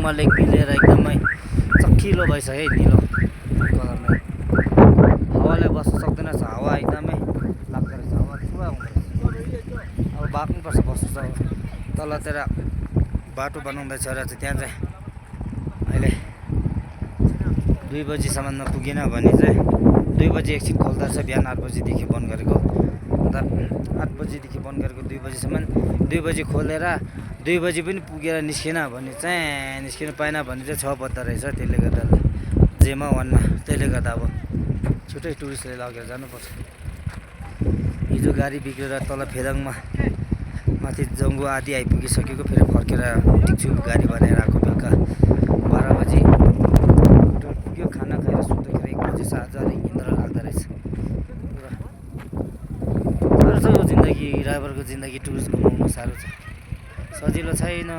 पेदोङमा लेक मिलेर एकदमै चकिलो भइसक्यो है निलो कलरमा हावाले बस्न सक्दैन रहेछ हावा एकदमै लाग्दो रहेछ हावा पुरा आउँदो रहेछ अब भाग्नुपर्छ बस्नु छ तलतिर बाटो बनाउँदैछ र चाहिँ त्यहाँ चाहिँ अहिले 2 बजीसम्म पुगेन भने चाहिँ 2 बजी एकछिन खोल्दा रहेछ बिहान 8 बजीदेखि बन्द गरेको अन्त 8 बजीदेखि बन्द गरेको 2 बजीसम्म 2 बजी खोलेर 2 बजी पनि पुगेर निस्किन भने चाहिँ निस्किन पाएन भने चाहिँ 6 बज्दो रहेछ त्यसले गर्दा जेमा वानमा त्यसले गर्दा अब छुट्टै टुरिस्टले लगेर जानुपर्छ हिजो गाडी बिग्रेर तल फेदाङमा माथि जङ्गु आदि आइपुगिसकेको फेरि फर्केर टिक्छु गाडी बनाएर आएको बेलुका 12 बजी पुग्यो खाना खाएर सुत्दाखेरि 1 बजी आज अलिक निन्द्रा लाग्दो रहेछ साह्रो छ यो जिन्दगी ड्राइभरको जिन्दगी टुरिस्ट घुमाउनु साह्रो छ सजिलो छैन